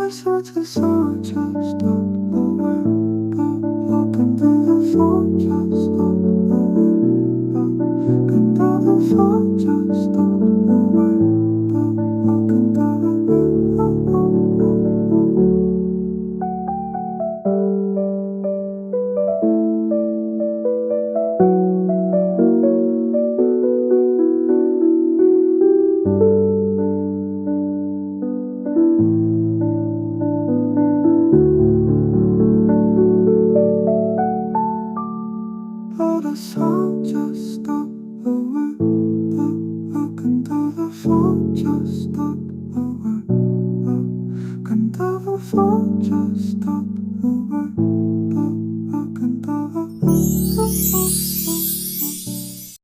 listen to someone just stop the window. Open to the phone, just stop the window. Open to the phone, just stop the window. Open to the window. Oh, the song just stop the window. Look into the phone, just stop the window. Look into the phone, just stop the window.